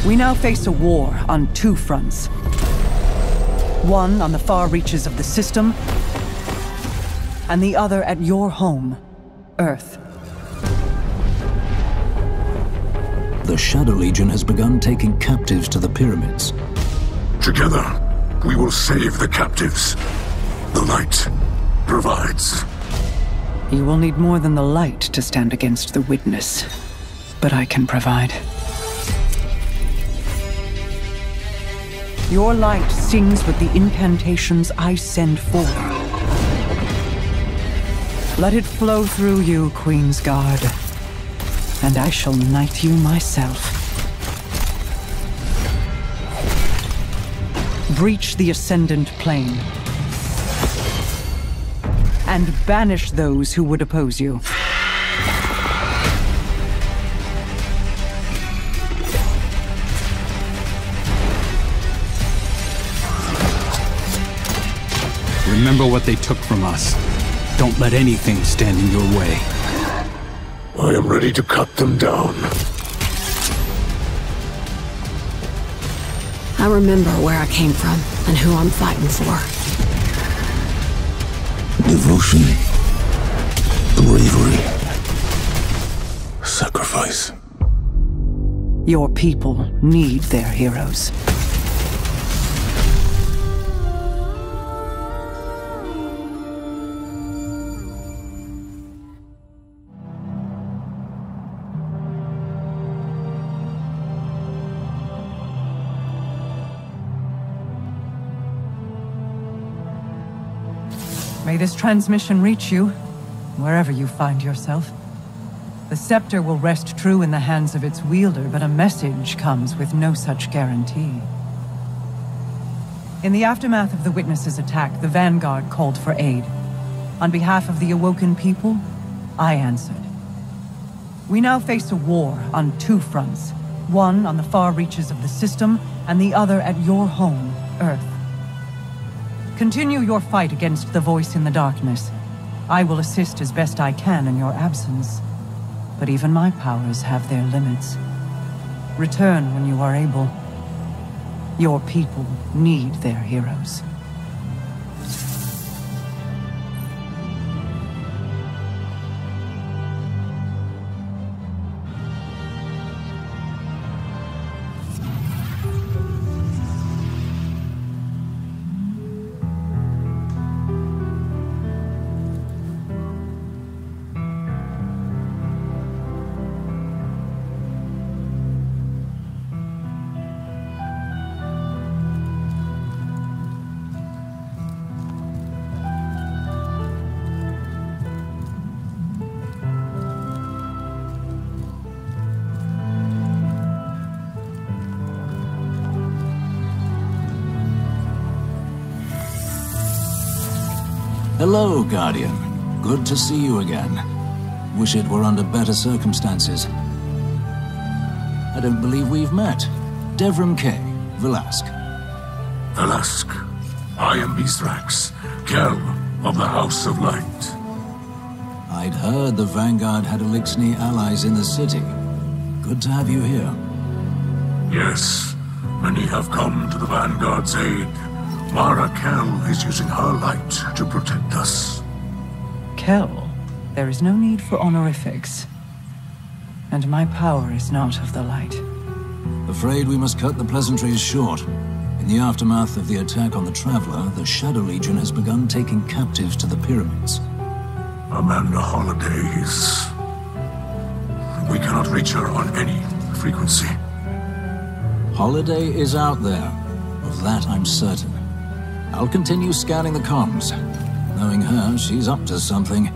We now face a war on two fronts. One on the far reaches of the system, and the other at your home, Earth. The Shadow Legion has begun taking captives to the pyramids. Together, we will save the captives. The light provides. You will need more than the light to stand against the witness, but I can provide. Your light sings with the incantations I send forth. Let it flow through you, Queen's Guard, and I shall knight you myself. Breach the Ascendant Plane, and banish those who would oppose you. Remember what they took from us. Don't let anything stand in your way. I am ready to cut them down. I remember where I came from and who I'm fighting for. Devotion, bravery, sacrifice. Your people need their heroes. May this transmission reach you, wherever you find yourself. The scepter will rest true in the hands of its wielder, but a message comes with no such guarantee. In the aftermath of the Witness's attack, the Vanguard called for aid. On behalf of the awoken people, I answered. We now face a war on two fronts. One on the far reaches of the system, and the other at your home, Earth. Continue your fight against the voice in the darkness. I will assist as best I can in your absence. But even my powers have their limits. Return when you are able. Your people need their heroes. Hello, Guardian. Good to see you again. Wish it were under better circumstances. I don't believe we've met. Devrim K. Velasque. Velasque, I am Mithrax, Kel of the House of Light. I'd heard the Vanguard had Elixni allies in the city. Good to have you here. Yes, many have come to the Vanguard's aid. Mara Kel is using her light to protect us. Kel, there is no need for honorifics. And my power is not of the light. Afraid we must cut the pleasantries short. In the aftermath of the attack on the Traveler, the Shadow Legion has begun taking captives to the pyramids. Amanda Holiday is... We cannot reach her on any frequency. Holiday is out there. Of that I'm certain. I'll continue scanning the comms. Knowing her, she's up to something.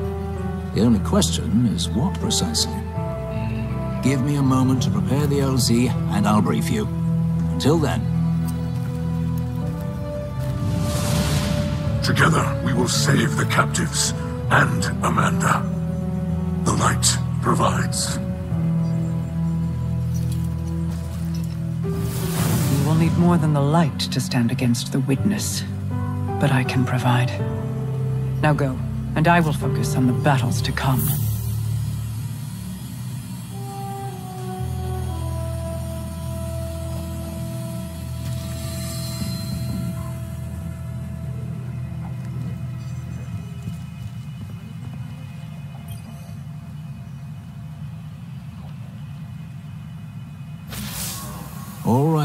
The only question is what precisely. Give me a moment to prepare the LZ, and I'll brief you. Until then. Together, we will save the captives, and Amanda. The light provides. You will need more than the light to stand against the witness. But I can provide. Now go, and I will focus on the battles to come.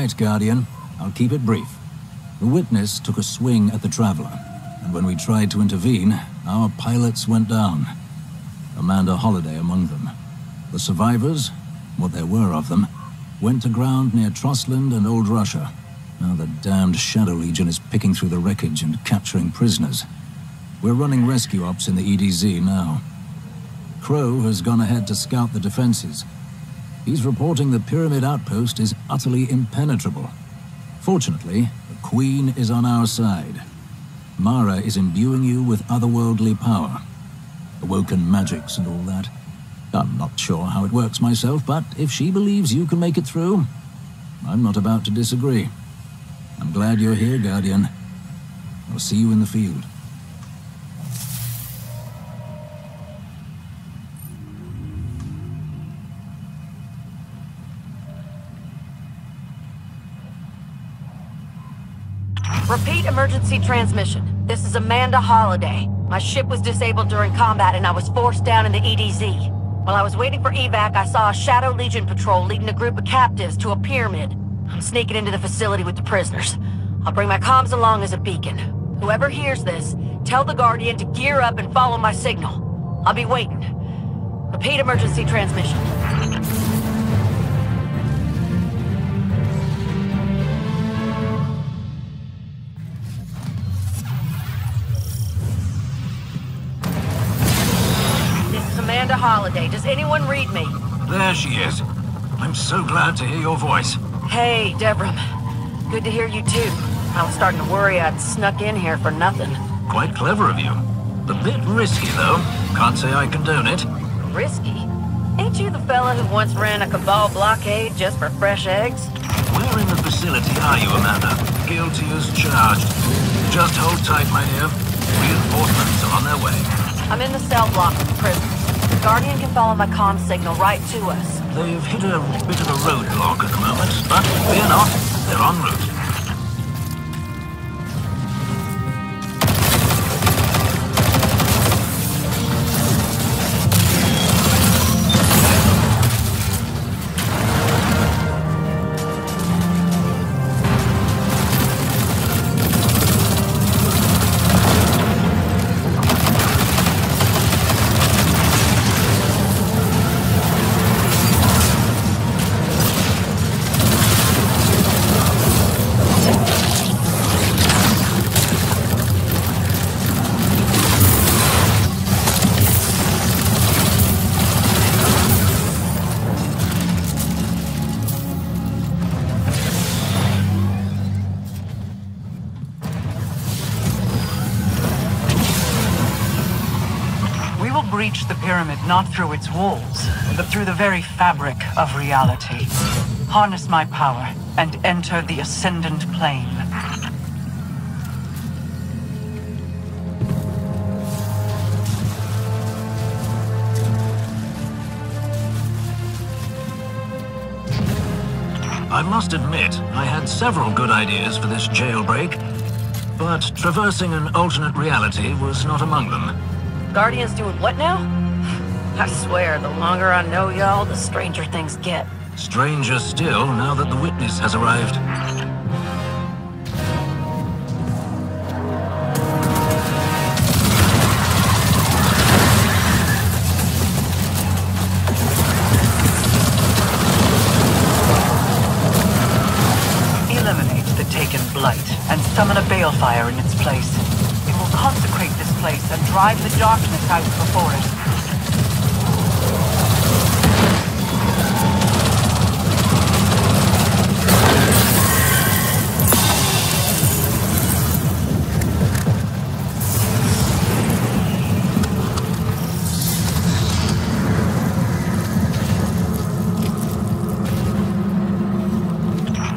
right, Guardian. I'll keep it brief. The witness took a swing at the Traveler, and when we tried to intervene, our pilots went down. Amanda Holliday among them. The survivors, what there were of them, went to ground near Trussland and Old Russia. Now the damned Shadow Legion is picking through the wreckage and capturing prisoners. We're running rescue ops in the EDZ now. Crow has gone ahead to scout the defenses. He's reporting the Pyramid outpost is utterly impenetrable. Fortunately, the Queen is on our side. Mara is imbuing you with otherworldly power. Awoken magics and all that. I'm not sure how it works myself, but if she believes you can make it through, I'm not about to disagree. I'm glad you're here, Guardian. I'll see you in the field. Repeat emergency transmission. This is Amanda Holliday. My ship was disabled during combat and I was forced down in the EDZ. While I was waiting for evac, I saw a Shadow Legion patrol leading a group of captives to a pyramid. I'm sneaking into the facility with the prisoners. I'll bring my comms along as a beacon. Whoever hears this, tell the Guardian to gear up and follow my signal. I'll be waiting. Repeat emergency transmission. Amanda Holliday. Does anyone read me? There she is. I'm so glad to hear your voice. Hey, Devram. Good to hear you too. I was starting to worry I'd snuck in here for nothing. Quite clever of you. A bit risky, though. Can't say I condone it. Risky? Ain't you the fella who once ran a Cabal blockade just for fresh eggs? Where in the facility are you, Amanda? Guilty as charged. Just hold tight, my dear. Reinforcements are on their way. I'm in the cell block with the prisoners. The Guardian can follow my comm signal right to us. They've hit a bit of a roadblock at the moment, but fear not, they're en route. Breach the pyramid not through its walls, but through the very fabric of reality. Harness my power and enter the Ascendant Plane. I must admit, I had several good ideas for this jailbreak, but traversing an alternate reality was not among them. Guardian's doing what now? I swear, the longer I know y'all, the stranger things get. Stranger still, now that the witness has arrived. Eliminate the taken blight and summon a balefire in its place. It will consecrate this place and drive the darkness out before it.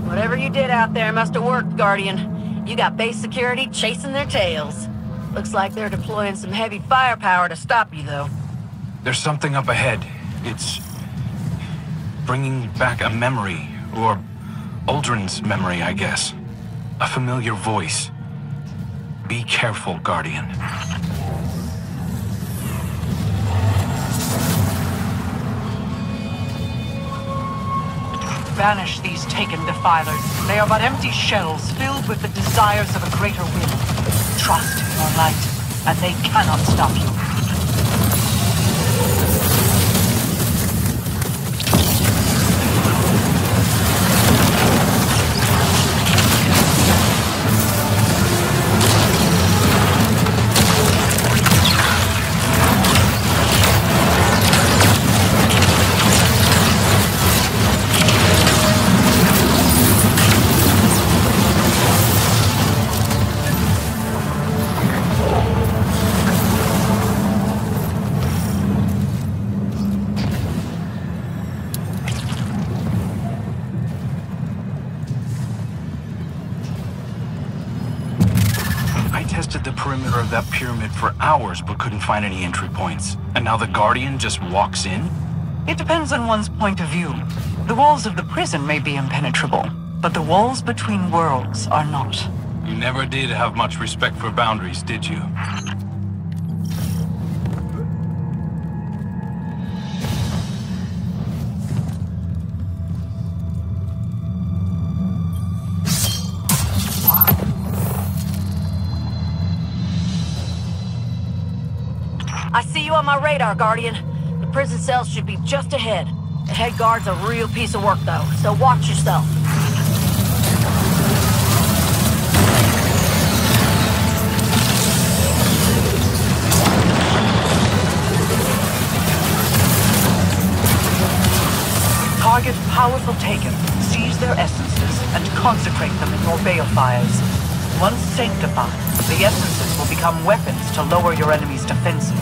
Whatever you did out there must have worked, Guardian. You got base security chasing their tails. Looks like they're deploying some heavy firepower to stop you, though. There's something up ahead. It's bringing back a memory, or Aldrin's memory, I guess. A familiar voice. Be careful, Guardian. banish these taken defilers. They are but empty shells filled with the desires of a greater will. Trust in your light, and they cannot stop you. The perimeter of that pyramid for hours but couldn't find any entry points. And now the Guardian just walks in? It depends on one's point of view. The walls of the prison may be impenetrable, but the walls between worlds are not. You never did have much respect for boundaries, did you? I see you on my radar, Guardian. The prison cells should be just ahead. The head guard's a real piece of work, though, so watch yourself. Target powerful Taken, seize their essences, and consecrate them in your balefires. Once sanctified, the essences will become weapons to lower your enemy's defenses.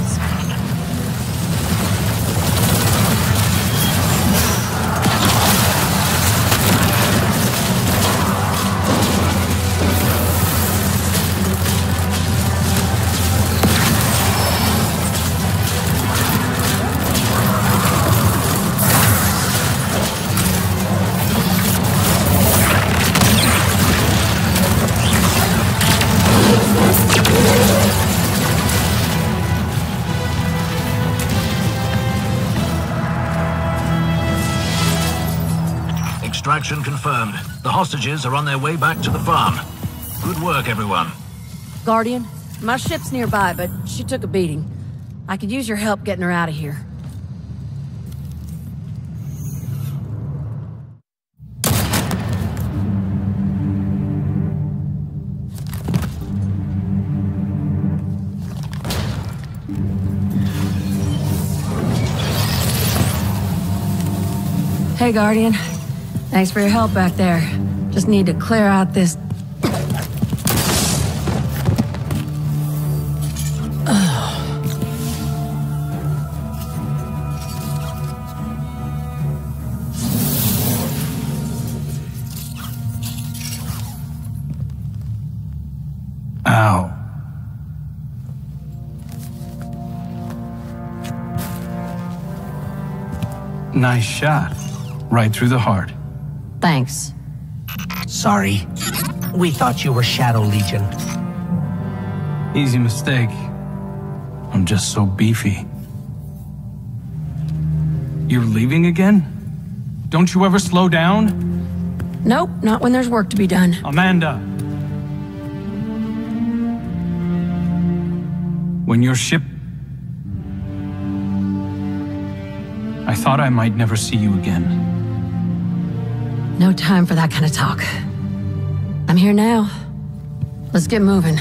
Extraction confirmed. The hostages are on their way back to the farm. Good work, everyone. Guardian, my ship's nearby, but she took a beating. I could use your help getting her out of here. Hey, Guardian. Thanks for your help back there. Just need to clear out this... Ow. Nice shot. Right through the heart. Thanks. Sorry. We thought you were Shadow Legion. Easy mistake. I'm just so beefy. You're leaving again? Don't you ever slow down? Nope, not when there's work to be done. Amanda. When your ship... I thought I might never see you again. No time for that kind of talk. I'm here now. Let's get moving.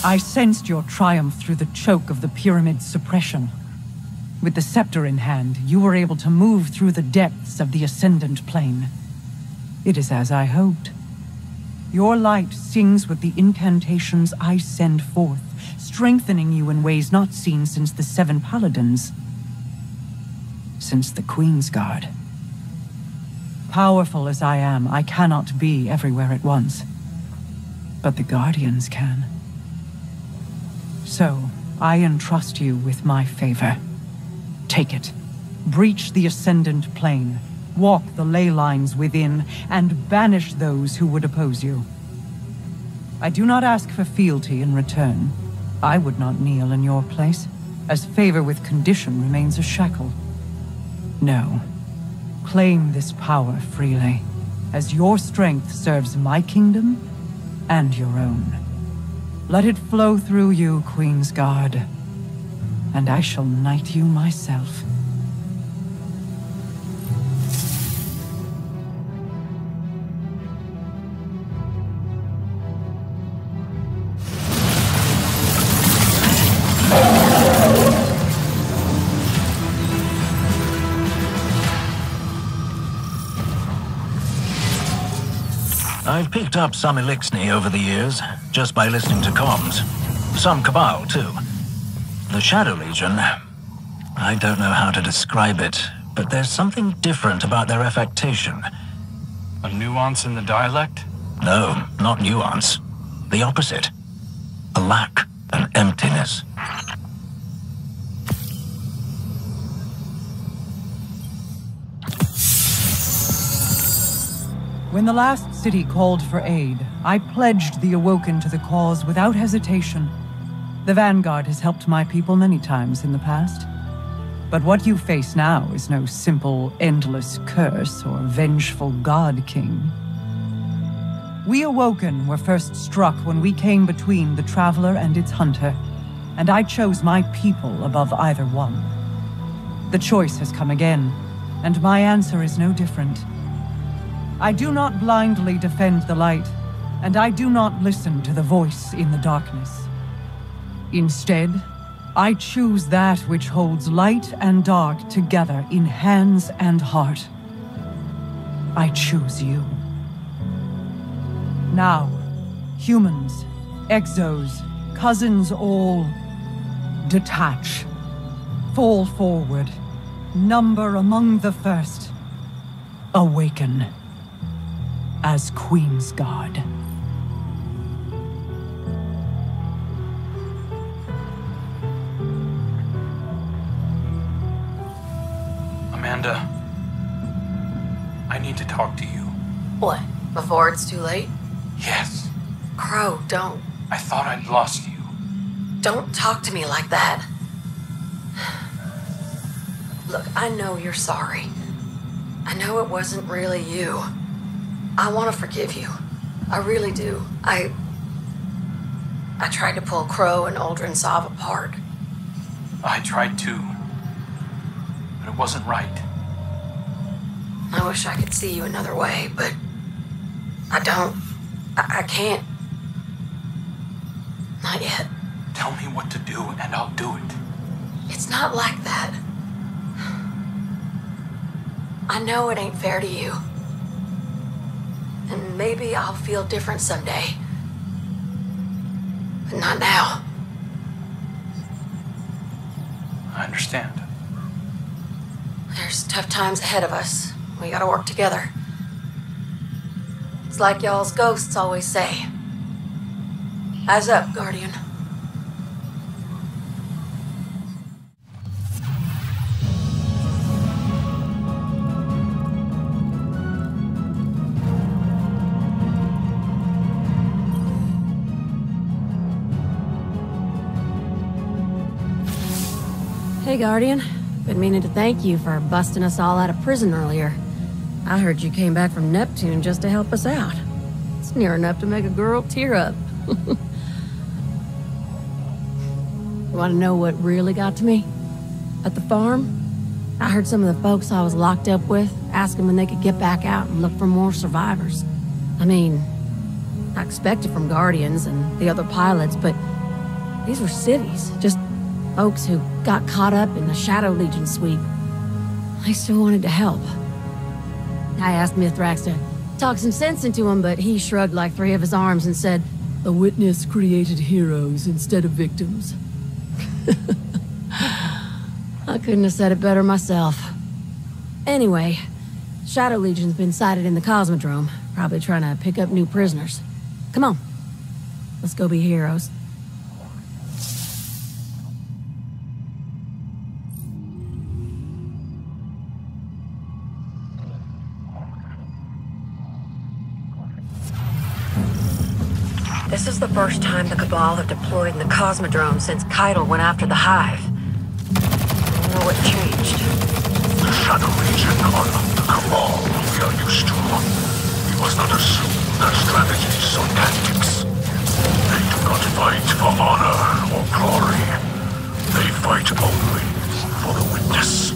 I sensed your triumph through the choke of the pyramid's suppression. With the scepter in hand, you were able to move through the depths of the Ascendant Plane. It is as I hoped. Your light sings with the incantations I send forth, strengthening you in ways not seen since the Seven Paladins. Since the Queen's Guard. Powerful as I am, I cannot be everywhere at once. But the Guardians can. So, I entrust you with my favor. Take it. Breach the Ascendant Plane. Walk the ley lines within, and banish those who would oppose you. I do not ask for fealty in return. I would not kneel in your place, as favor with condition remains a shackle. No. Claim this power freely, as your strength serves my kingdom and your own. Let it flow through you, Queen's Guard, and I shall knight you myself. I've picked up some Elixni over the years, just by listening to comms. Some Cabal, too. The Shadow Legion, I don't know how to describe it, but there's something different about their affectation. A nuance in the dialect? No, not nuance. The opposite. A lack, an emptiness. When the last city called for aid, I pledged the Awoken to the cause without hesitation. The Vanguard has helped my people many times in the past. But what you face now is no simple, endless curse or vengeful God King. We Awoken were first struck when we came between the Traveler and its hunter, and I chose my people above either one. The choice has come again, and my answer is no different. I do not blindly defend the light, and I do not listen to the voice in the darkness. Instead, I choose that which holds light and dark together in hands and heart. I choose you. Now, humans, exos, cousins all, detach. Fall forward. Number among the first. Awaken. As Queen's Guard. Amanda, I need to talk to you. What? Before it's too late? Yes. Crow, don't. I thought I'd lost you. Don't talk to me like that. Look, I know you're sorry. I know it wasn't really you. I want to forgive you. I really do. I tried to pull Crow and Uldren Sov apart. I tried too. But it wasn't right. I wish I could see you another way, but I don't. I can't. Not yet. Tell me what to do and I'll do it. It's not like that. I know it ain't fair to you. And maybe I'll feel different someday. But not now. I understand. There's tough times ahead of us. We gotta work together. It's like y'all's ghosts always say. Eyes up, Guardian. Hey, Guardian. Been meaning to thank you for busting us all out of prison earlier. I heard you came back from Neptune just to help us out. It's near enough to make a girl tear up. You want to know what really got to me? At the farm, I heard some of the folks I was locked up with asking when they could get back out and look for more survivors. I mean, I expect it from Guardians and the other pilots, but These were civvies, just folks who got caught up in the Shadow Legion sweep. I still wanted to help. I asked Mithrax to talk some sense into him, but he shrugged like 3 of his arms and said, "The witness created heroes instead of victims." I couldn't have said it better myself. Anyway, Shadow Legion's been sighted in the Cosmodrome, probably trying to pick up new prisoners. Come on, let's go be heroes. This is the first time the Cabal have deployed in the Cosmodrome since Keitel went after the Hive. I don't know what changed. The Shadow Legion are not the Cabal we are used to. We must not assume their strategies or tactics. They do not fight for honor or glory. They fight only for the witness.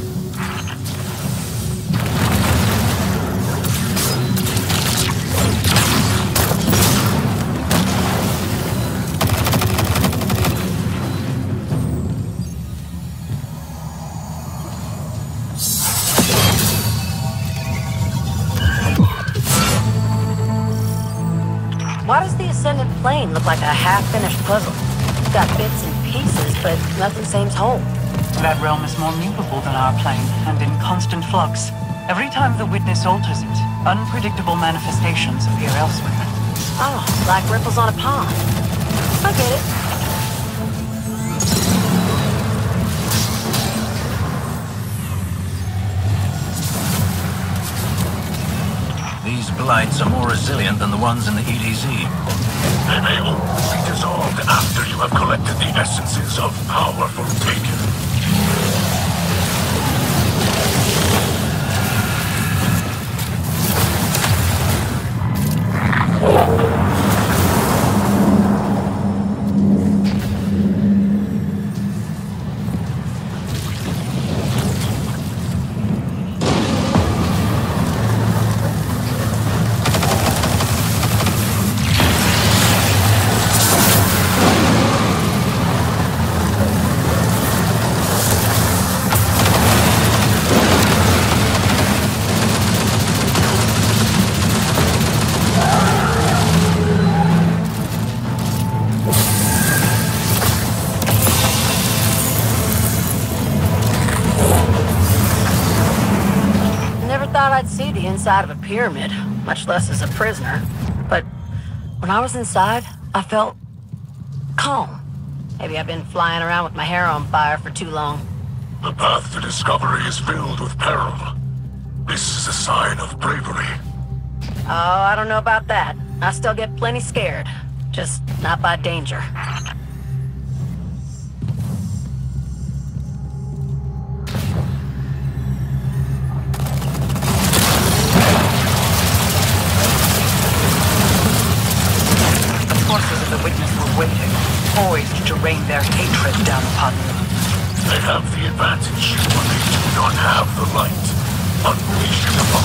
Why does the Ascendant plane look like a half-finished puzzle? It's got bits and pieces, but nothing seems whole. That realm is more movable than our plane, and in constant flux. Every time the witness alters it, unpredictable manifestations appear elsewhere. Oh, like ripples on a pond. I get it. These blights are more resilient than the ones in the EDZ. They may only be dissolved after you have collected the essences of powerful Taken. I'd see the inside of a pyramid, much less as a prisoner. But when I was inside, I felt calm. Maybe I've been flying around with my hair on fire for too long. The path to discovery is filled with peril. This is a sign of bravery. Oh, I don't know about that. I still get plenty scared. Just not by danger. The witness were waiting, poised to rain their hatred down upon you. They have the advantage, but they do not have the light. Unleash it upon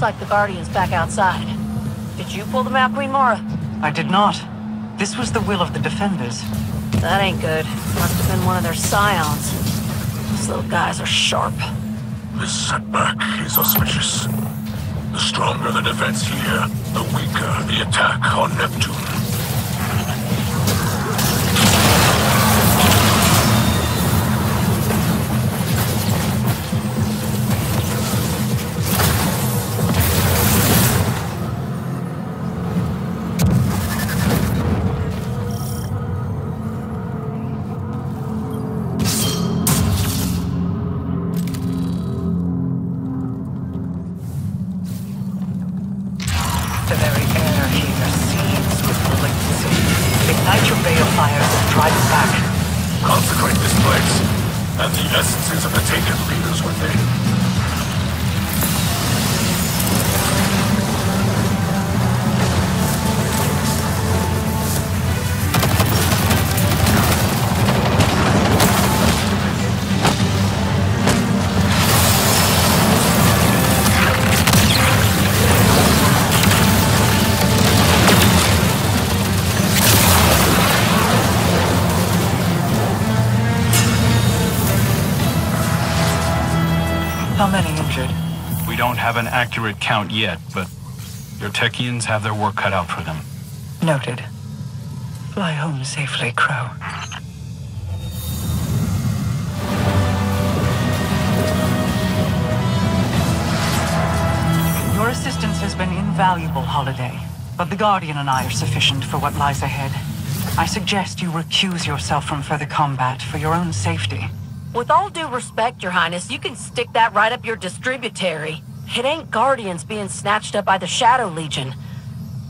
Like the Guardian's back outside. Did you pull them out, Queen Mora? I did not. This was the will of the Defenders. That ain't good. Must have been one of their scions. These little guys are sharp. This setback is auspicious. The stronger the defense here, the weaker the attack on Neptune. The very air here seethes with malignancy. Ignite your balefires and drive it back. Consecrate this place. And the essences of the taken leaders within. How many injured? We don't have an accurate count yet, but your Techians have their work cut out for them. Noted. Fly home safely, Crow. Your assistance has been invaluable, Holiday. But the Guardian and I are sufficient for what lies ahead. I suggest you recuse yourself from further combat for your own safety. With all due respect, Your Highness, you can stick that right up your distributary. It ain't Guardians being snatched up by the Shadow Legion.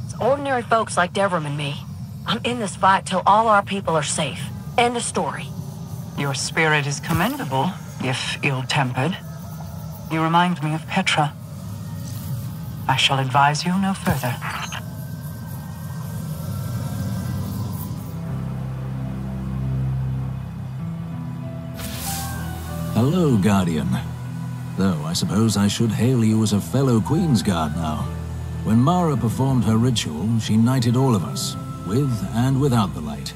It's ordinary folks like Devrim and me. I'm in this fight till all our people are safe. End of story. Your spirit is commendable, if ill-tempered. You remind me of Petra. I shall advise you no further. Hello, Guardian. Though I suppose I should hail you as a fellow Queensguard now. When Mara performed her ritual, she knighted all of us, with and without the light.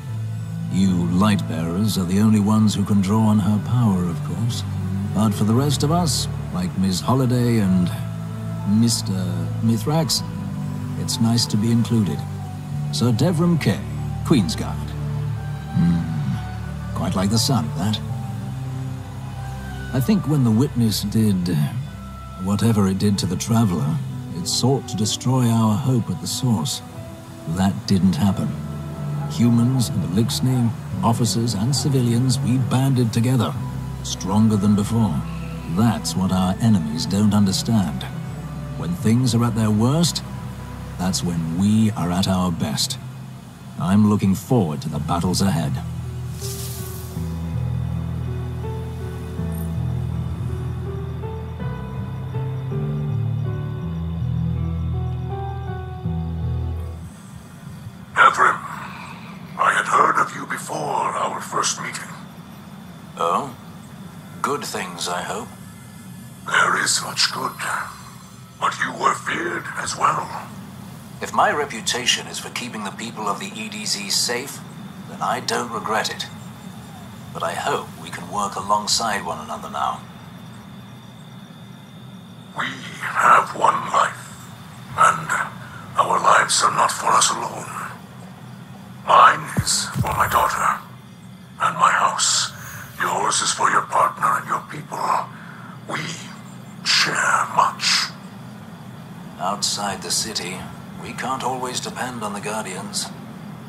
You Lightbearers are the only ones who can draw on her power, of course. But for the rest of us, like Ms. Holiday and Mr. Mithrax, it's nice to be included. Sir Devrim K, Queensguard. Quite like the sound of that. I think when the Witness did whatever it did to the Traveler, it sought to destroy our hope at the source. That didn't happen. Humans and Elixni, officers and civilians, we banded together, stronger than before. That's what our enemies don't understand. When things are at their worst, that's when we are at our best. I'm looking forward to the battles ahead. Devrim, I had heard of you before our first meeting. Oh? Good things, I hope. There is much good, but you were feared as well. If my reputation is for keeping the people of the EDZ safe, then I don't regret it. But I hope we can work alongside one another now. We have one life, and our lives are not for us alone. Mine is for my daughter, and my house. Yours is for your partner and your people. We share much. Outside the city, we can't always depend on the Guardians.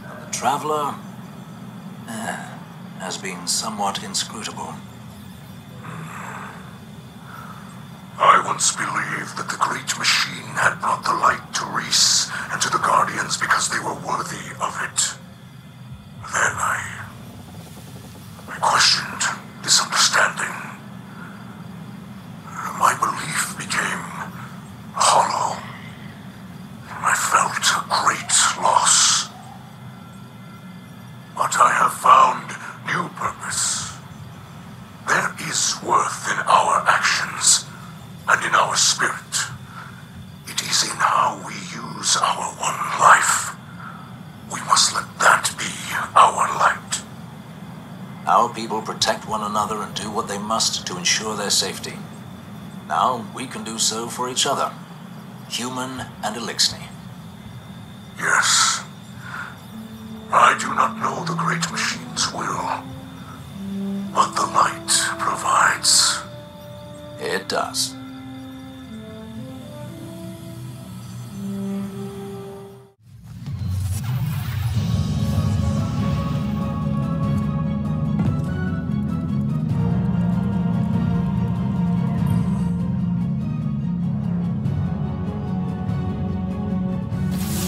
And the Traveler has been somewhat inscrutable. I once believed that the Great Machine had brought the light to Reese and to the Guardians because they were worthy of it. Then I questioned this understanding. My belief became hollow. I felt a great loss. But I have found new purpose. There is worth in our actions and in our spirit. It is in how we use our one life. We must let that be our light. Our people protect one another and do what they must to ensure their safety. Now we can do so for each other, human and Elixni. Yes. I do not know the Great Machine's will, but the light provides. It does.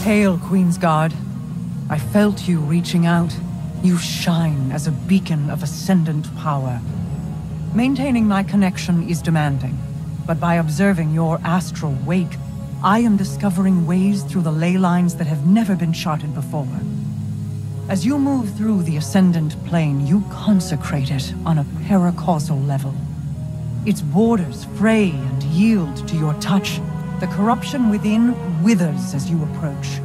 Hail, Queensguard. I felt you reaching out. You shine as a beacon of ascendant power. Maintaining my connection is demanding, but by observing your astral wake, I am discovering ways through the ley lines that have never been charted before. As you move through the Ascendant Plane, you consecrate it on a paracausal level. Its borders fray and yield to your touch. The corruption within withers as you approach.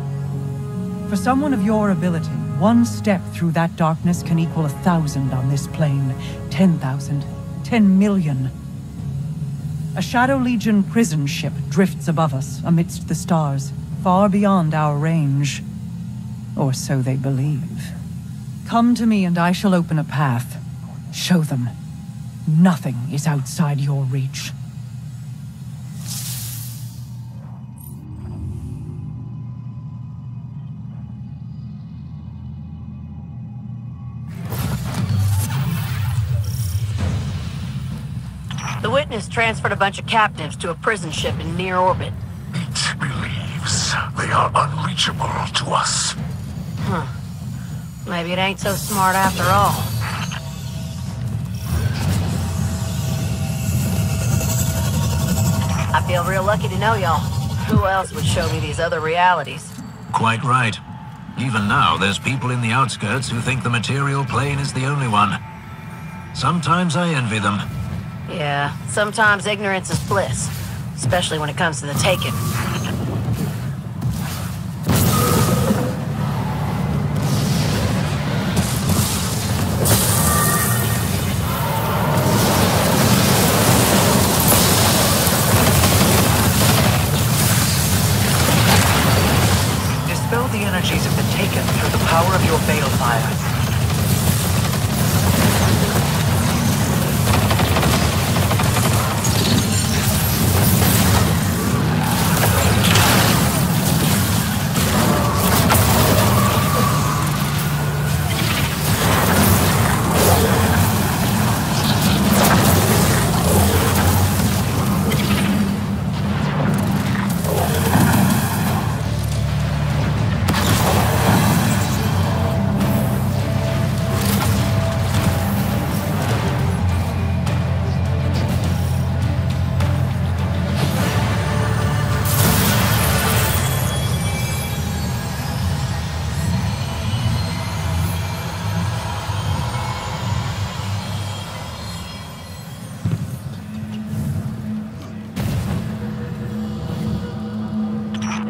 For someone of your ability, one step through that darkness can equal 1,000 on this plane, 10,000, 10 million. A Shadow Legion prison ship drifts above us amidst the stars, far beyond our range. Or so they believe. Come to me and I shall open a path. Show them. Nothing is outside your reach. The Witness transferred a bunch of captives to a prison ship in near orbit. It believes they are unreachable to us. Maybe it ain't so smart after all. I feel real lucky to know y'all. Who else would show me these other realities? Quite right. Even now, there's people in the outskirts who think the material plane is the only one. Sometimes I envy them. Yeah, sometimes ignorance is bliss. Especially when it comes to the taken. Dispel the energies of the Taken through the power of your balefire.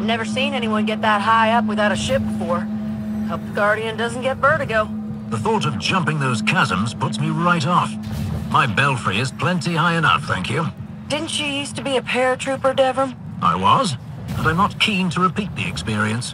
Never seen anyone get that high up without a ship before. Hope the Guardian doesn't get vertigo. The thought of jumping those chasms puts me right off. My belfry is plenty high enough, thank you. Didn't you used to be a paratrooper, Devram? I was, but I'm not keen to repeat the experience.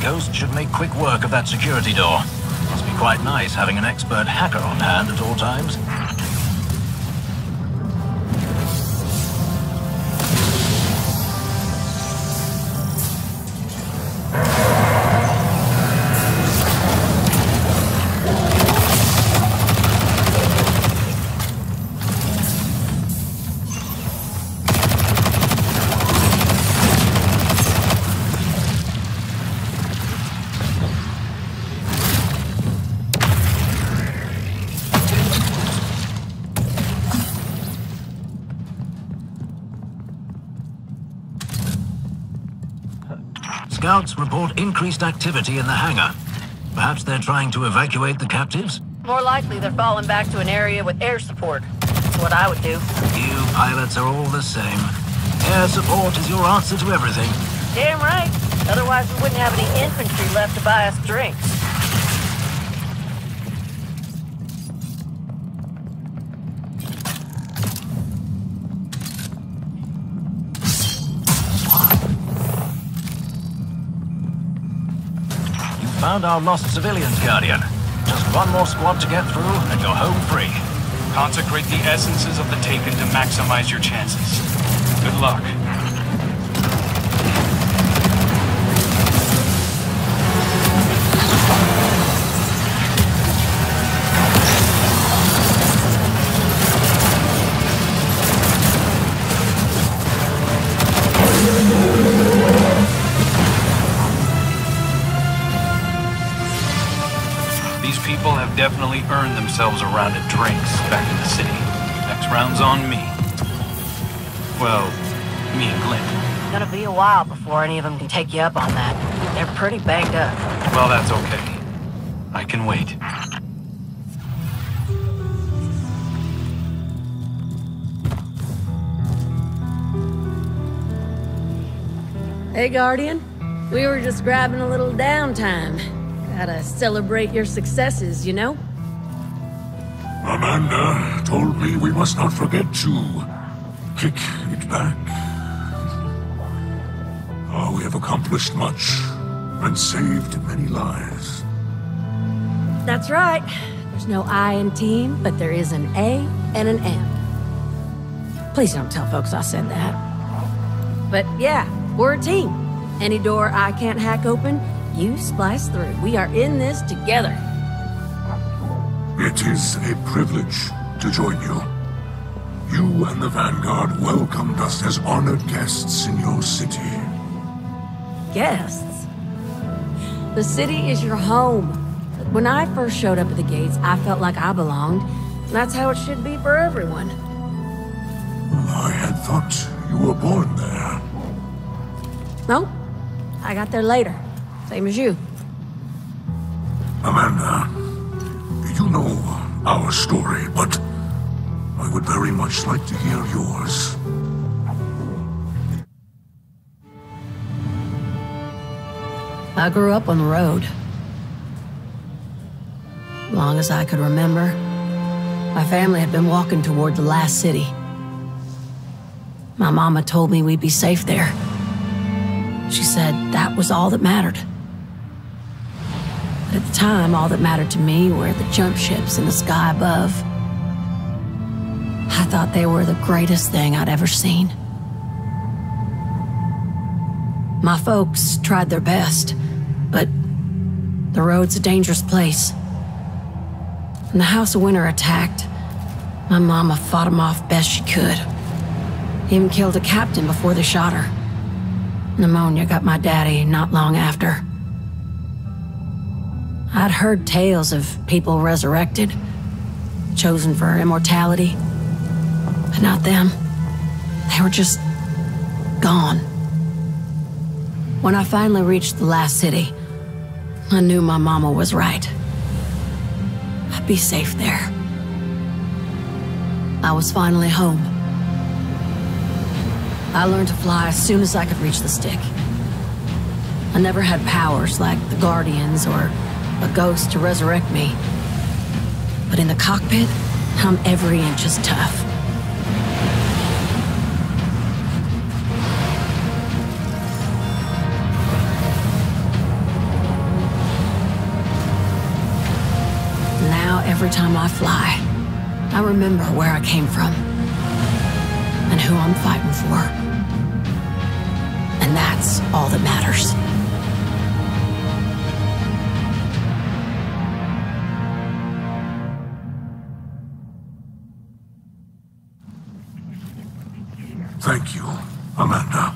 Ghost should make quick work of that security door. Must be quite nice having an expert hacker on hand at all times. Scouts report increased activity in the hangar. Perhaps they're trying to evacuate the captives? More likely they're falling back to an area with air support. That's what I would do. You pilots are all the same. Air support is your answer to everything. Damn right. Otherwise we wouldn't have any infantry left to buy us drinks. Found our lost civilians, Guardian. Just one more squad to get through, and you're home free. Consecrate the essences of the Taken to maximize your chances. Good luck. definitely earned themselves a round of drinks back in the city. Next round's on me. Well, me and Glint. It's gonna be a while before any of them can take you up on that. They're pretty banged up. Well, that's okay. I can wait. Hey, Guardian. We were just grabbing a little downtime. Gotta celebrate your successes, you know? Amanda told me we must not forget to kick it back. Oh, we have accomplished much and saved many lives. That's right. There's no I in team, but there is an A and an M. Please don't tell folks I said that. But yeah, we're a team. Any door I can't hack open, you splice through. We are in this together. It is a privilege to join you. You and the Vanguard welcomed us as honored guests in your city. Guests? The city is your home. When I first showed up at the gates, I felt like I belonged. That's how it should be for everyone. I had thought you were born there. Nope. I got there later. Same as you. Amanda, you know our story, but I would very much like to hear yours. I grew up on the road. Long as I could remember, my family had been walking toward the last city. My mama told me we'd be safe there. She said that was all that mattered. But at the time, all that mattered to me were the jump ships in the sky above. I thought they were the greatest thing I'd ever seen. My folks tried their best, but the road's a dangerous place. When the House of Winter attacked, my mama fought them off best she could. Even killed a captain before they shot her. Pneumonia got my daddy not long after. I'd heard tales of people resurrected, chosen for immortality, but not them. They were just gone. When I finally reached the last city, I knew my mama was right. I'd be safe there. I was finally home. I learned to fly as soon as I could reach the stick. I never had powers like the Guardians or a ghost to resurrect me. But in the cockpit, I'm every inch as tough. Now, every time I fly, I remember where I came from and who I'm fighting for. And that's all that matters. Thank you, Amanda,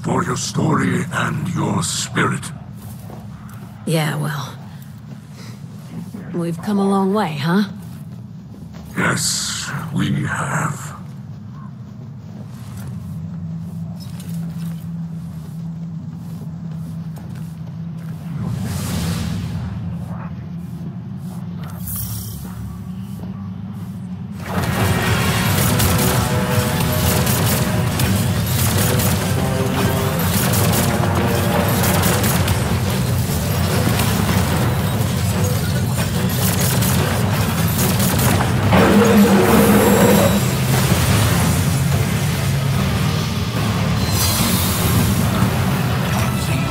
for your story and your spirit. Yeah, well, we've come a long way, huh? Yes, we have.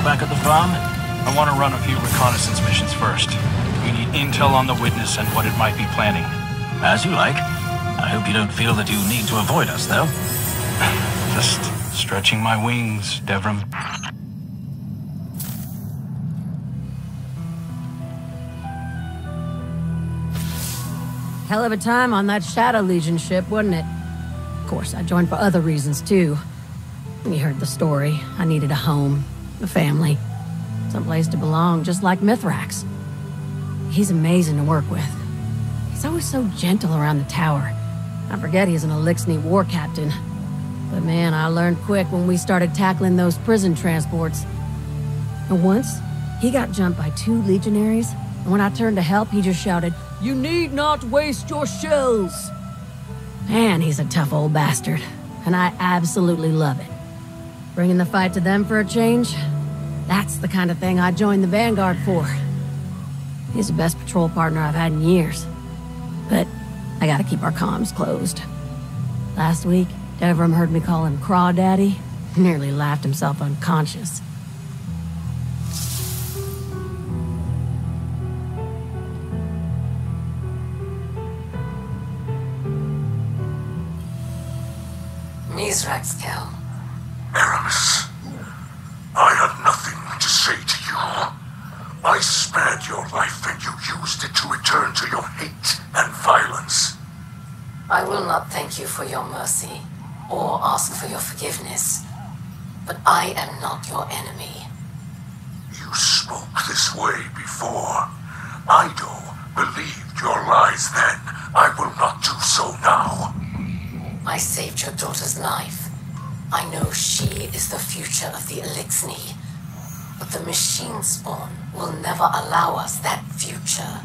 Back at the farm? I want to run a few reconnaissance missions first. We need intel on the witness and what it might be planning. As you like. I hope you don't feel that you need to avoid us, though. Just stretching my wings, Devrim. Hell of a time on that Shadow Legion ship, wasn't it? Of course, I joined for other reasons, too. You heard the story. I needed a home, a family, someplace to belong, just like Mithrax. He's amazing to work with. He's always so gentle around the tower. I forget he's an Elixni war captain. But man, I learned quick when we started tackling those prison transports. And once, he got jumped by 2 legionaries, and when I turned to help, he just shouted, "You need not waste your shells!" Man, he's a tough old bastard, and I absolutely love it. Bringing the fight to them for a change? That's the kind of thing I joined the Vanguard for. He's the best patrol partner I've had in years. But I gotta keep our comms closed. Last week, Devram heard me call him Crawdaddy. He nearly laughed himself unconscious. Mizraxkel. Aramis, I have nothing to say to you. I spared your life and you used it to return to your hate and violence. I will not thank you for your mercy, or ask for your forgiveness. But I am not your enemy. You spoke this way before. Ido believed your lies then. I will not do so now. I saved your daughter's life. I know she is the future of the Elixni. But the machine spawn will never allow us that future.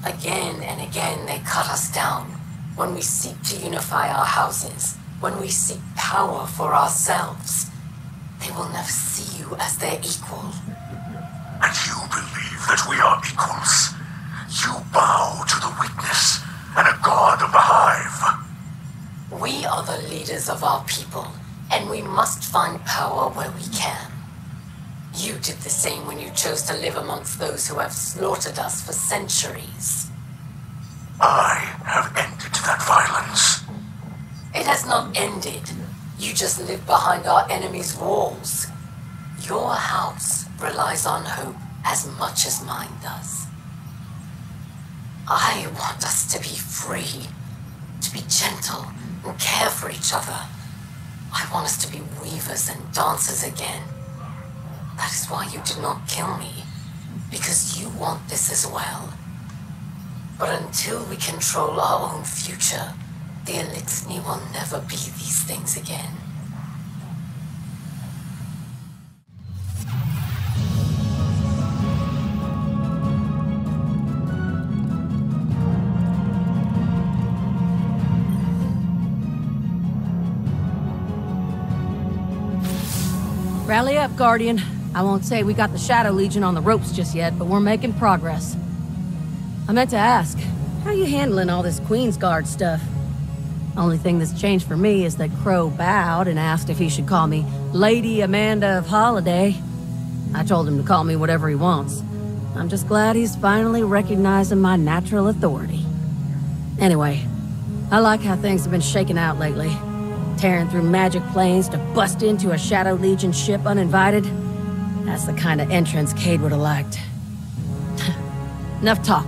Again and again they cut us down. When we seek to unify our houses, when we seek power for ourselves, they will never see you as their equal. And you believe that we are equals. You bow to the weakness and a god of the hive. We are the leaders of our people, and we must find power where we can. You did the same when you chose to live amongst those who have slaughtered us for centuries. I have ended that violence. It has not ended. You just live behind our enemy's walls. Your house relies on hope as much as mine does. I want us to be free, to be gentle and care for each other. I want us to be weavers and dancers again. That is why you did not kill me, because you want this as well. But until we control our own future, the Elixni will never be these things again. Rally up, Guardian. I won't say we got the Shadow Legion on the ropes just yet, but we're making progress. I meant to ask, how you handling all this Queen's Guard stuff? Only thing that's changed for me is that Crow bowed and asked if he should call me Lady Amanda of Holiday. I told him to call me whatever he wants. I'm just glad he's finally recognizing my natural authority. Anyway, I like how things have been shaking out lately. Tearing through magic planes to bust into a Shadow Legion ship uninvited. That's the kind of entrance Cade would have liked. Enough talk.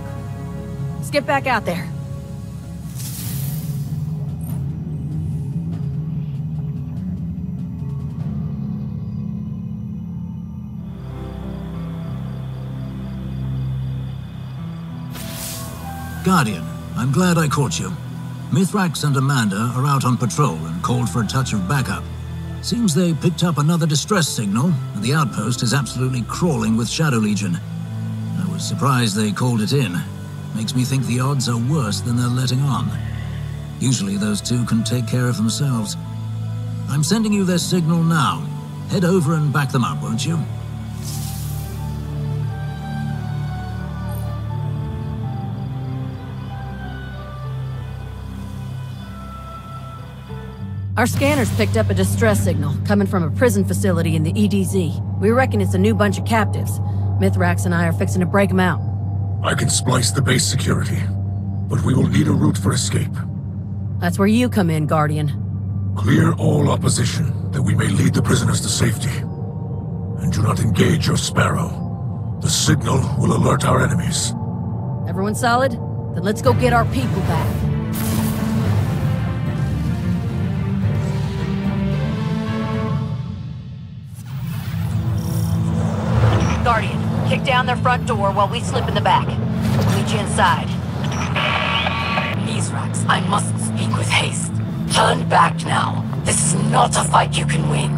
Let's get back out there. Guardian, I'm glad I caught you. Mithrax and Amanda are out on patrol and called for a touch of backup. Seems they picked up another distress signal, and the outpost is absolutely crawling with Shadow Legion. I was surprised they called it in. Makes me think the odds are worse than they're letting on. Usually those two can take care of themselves. I'm sending you their signal now. Head over and back them up, won't you? Our scanners picked up a distress signal coming from a prison facility in the EDZ. We reckon it's a new bunch of captives. Mithrax and I are fixing to break them out. I can splice the base security, but we will need a route for escape. That's where you come in, Guardian. Clear all opposition, that we may lead the prisoners to safety. And do not engage your Sparrow. The signal will alert our enemies. Everyone solid? Then let's go get our people back. Guardian, kick down their front door while we slip in the back. We'll meet you inside. Mithrax, I must speak with haste. Turn back now. This is not a fight you can win.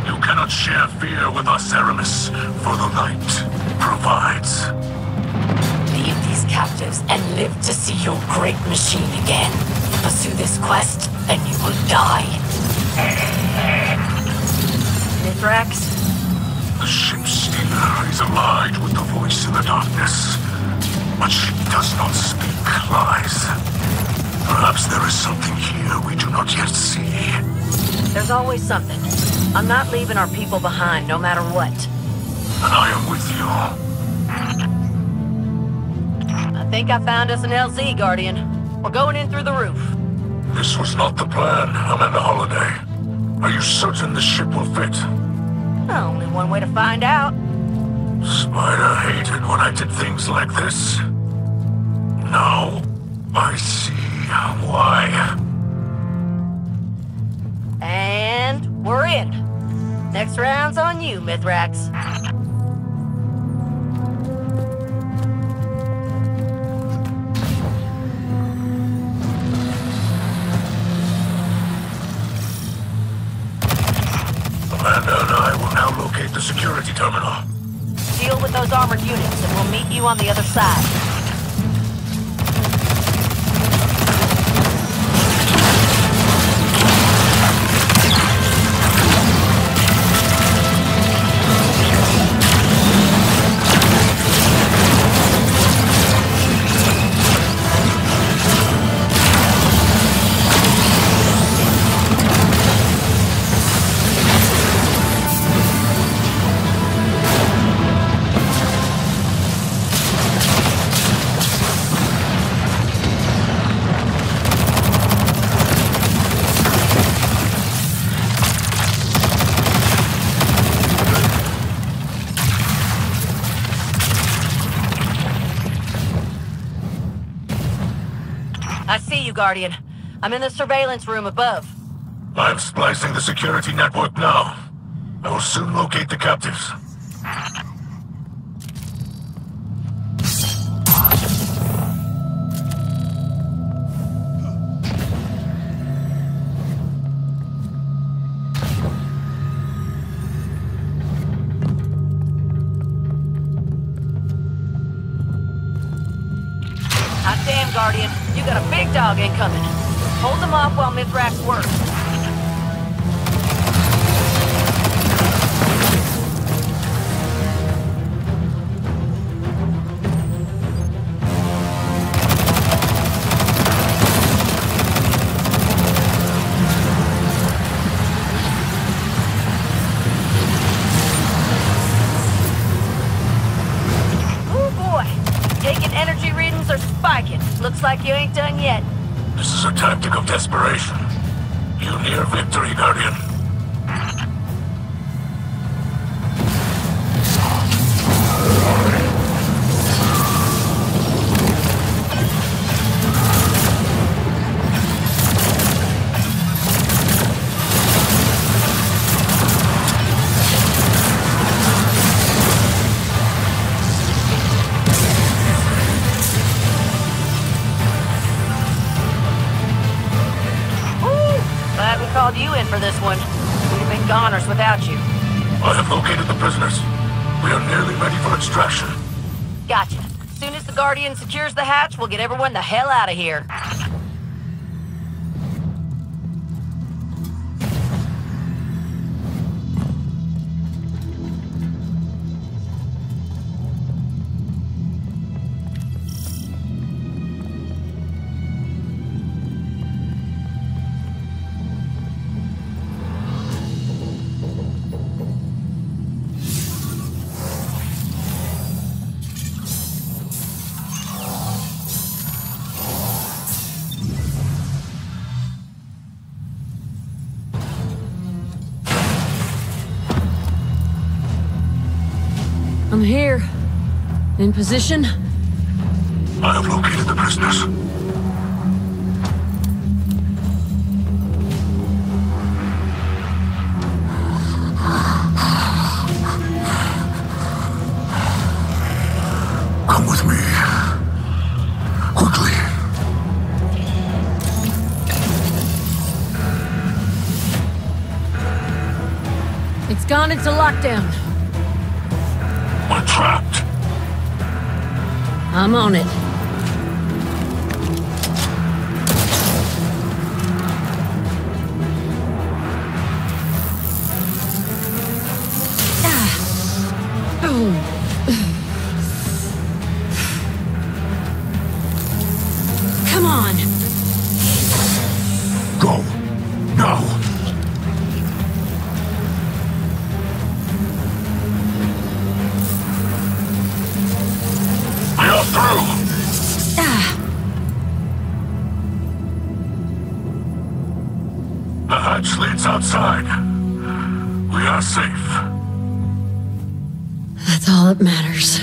You cannot share fear with us, Aramis, for the light provides. Leave these captives and live to see your great machine again. Pursue this quest, and you will die. Mithrax? The ship stealer is allied with the voice in the darkness, but she does not speak lies. Perhaps there is something here we do not yet see. There's always something. I'm not leaving our people behind, no matter what. And I am with you. I think I found us an LZ, Guardian. We're going in through the roof. This was not the plan, Amanda Holiday. Are you certain the ship will fit? Only one way to find out. Spider hated when I did things like this. Now, I see why. And we're in. Next round's on you, Mithrax. Amanda and I will now locate the security terminal. Deal with those armored units, and we'll meet you on the other side. I see you, Guardian. I'm in the surveillance room above. I'm splicing the security network now. I will soon locate the captives. Hot damn, Guardian. You got a big dog incoming. Hold them off while Mithrax works. Ooh, boy. Taking energy readings are spiking. Looks like you ain't done yet. This is a tactic of desperation. You near victory, Guardian. Glad we called you in for this one. We'd have been goners without you. I have located the prisoners. We are nearly ready for extraction. Gotcha. As soon as the Guardian secures the hatch, we'll get everyone the hell out of here. I'm here. In position. I have located the prisoners. Come with me. responded to lockdown. We're trapped. I'm on it. Come on. Go. Now. We are through. The hatch leads outside. We are safe. That's all that matters.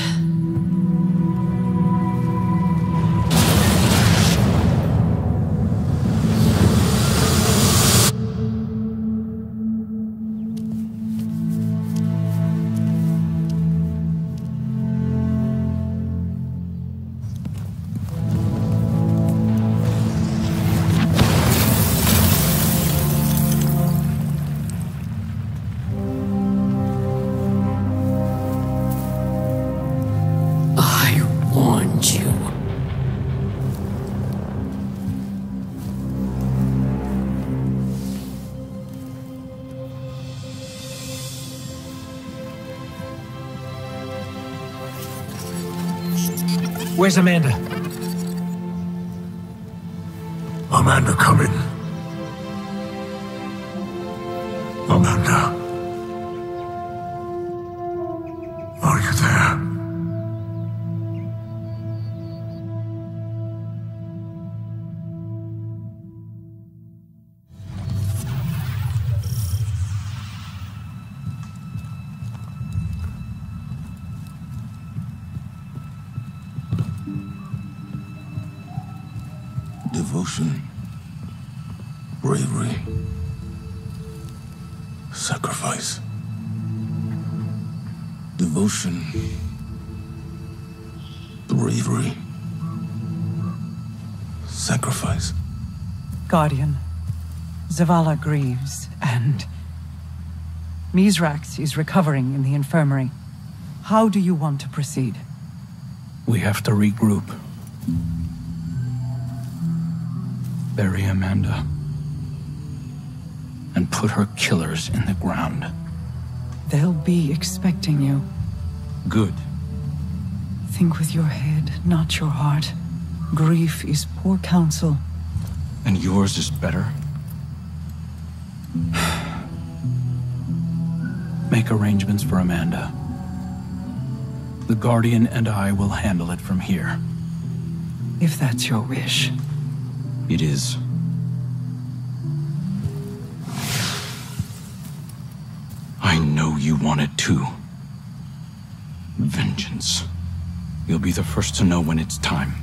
Where's Amanda? Amanda, come in. Amanda. Are you there? Devotion, bravery, sacrifice. Devotion, bravery, sacrifice. Guardian, Zavala grieves, and Mithrax is recovering in the infirmary. How do you want to proceed? We have to regroup. Bury Amanda. And put her killers in the ground. They'll be expecting you. Good. Think with your head, not your heart. Grief is poor counsel. And yours is better? Make arrangements for Amanda. The Guardian and I will handle it from here. If that's your wish. It is. I know you want it too. Vengeance. You'll be the first to know when it's time.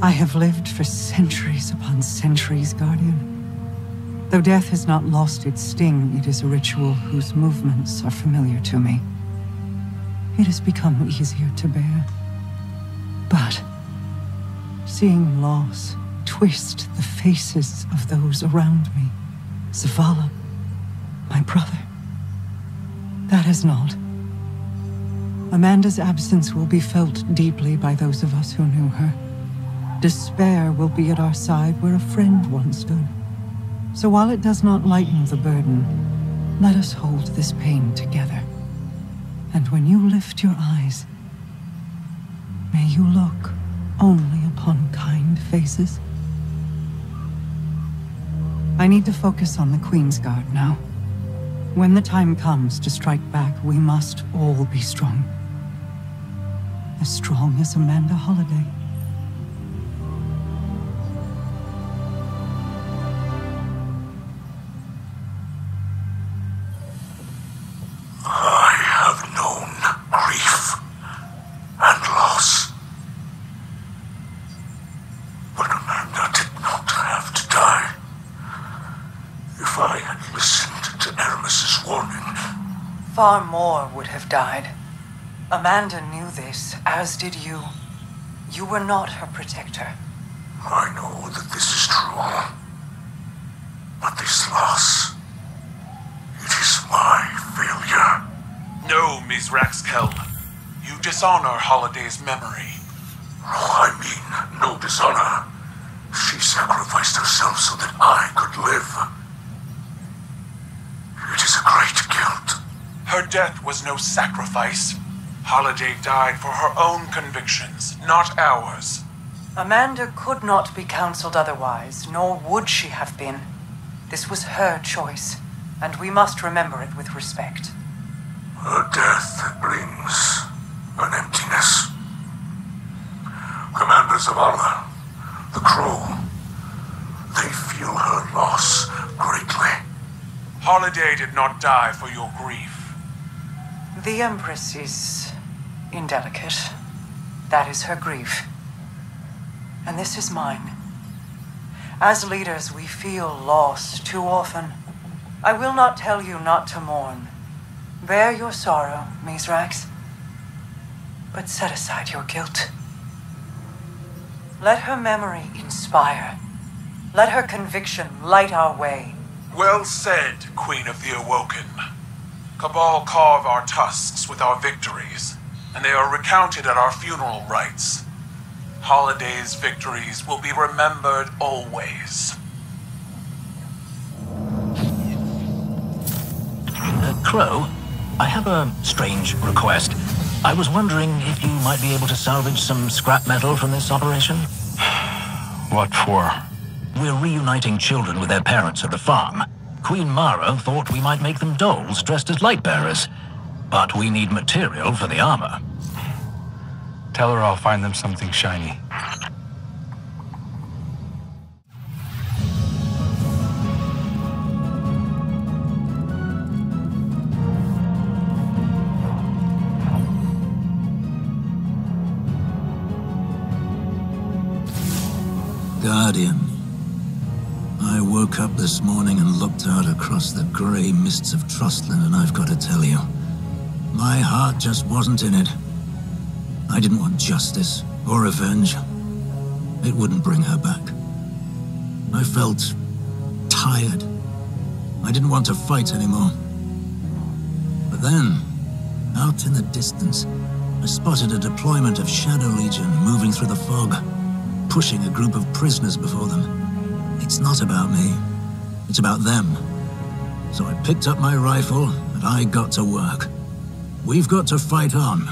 I have lived for centuries upon centuries, Guardian. Though death has not lost its sting, it is a ritual whose movements are familiar to me. It has become easier to bear. But seeing loss twist the faces of those around me, Zavala, my brother, that is not. Amanda's absence will be felt deeply by those of us who knew her. Despair will be at our side where a friend once stood. So while it does not lighten the burden, let us hold this pain together. And when you lift your eyes, may you look only upon kind faces. I need to focus on the Queen's Guard now. When the time comes to strike back, we must all be strong. As strong as Amanda Holliday. If Far more would have died. Amanda knew this, as did you. You were not her protector. I know that this is true. But this loss, it is my failure. No, Ms. Raxkel. You dishonor Holiday's memory. I mean, no dishonor. She sacrificed herself so that I could live. It is a great guilt. Her death was no sacrifice. Holiday died for her own convictions, not ours. Amanda could not be counseled otherwise, nor would she have been. This was her choice, and we must remember it with respect. Her death brings an emptiness. Commanders of honor, the Crow, they feel her loss greatly. Holiday did not die for your grief. The Empress is indelicate. That is her grief. And this is mine. As leaders, we feel loss too often. I will not tell you not to mourn. Bear your sorrow, Mizrax. But set aside your guilt. Let her memory inspire. Let her conviction light our way. Well said, Queen of the Awoken. Cabal carve our tusks with our victories, and they are recounted at our funeral rites. Holiday's victories will be remembered always. Crow, I have a strange request. I was wondering if you might be able to salvage some scrap metal from this operation? What for? We're reuniting children with their parents at the farm. Queen Mara thought we might make them dolls dressed as light bearers. But we need material for the armor. Tell her I'll find them something shiny. Guardian. I woke up this morning and looked out across the grey mists of Trostland, and I've got to tell you, my heart just wasn't in it. I didn't want justice or revenge. It wouldn't bring her back. I felt tired. I didn't want to fight anymore. But then, out in the distance, I spotted a deployment of Shadow Legion moving through the fog, pushing a group of prisoners before them. It's not about me. It's about them. So I picked up my rifle and I got to work. We've got to fight on.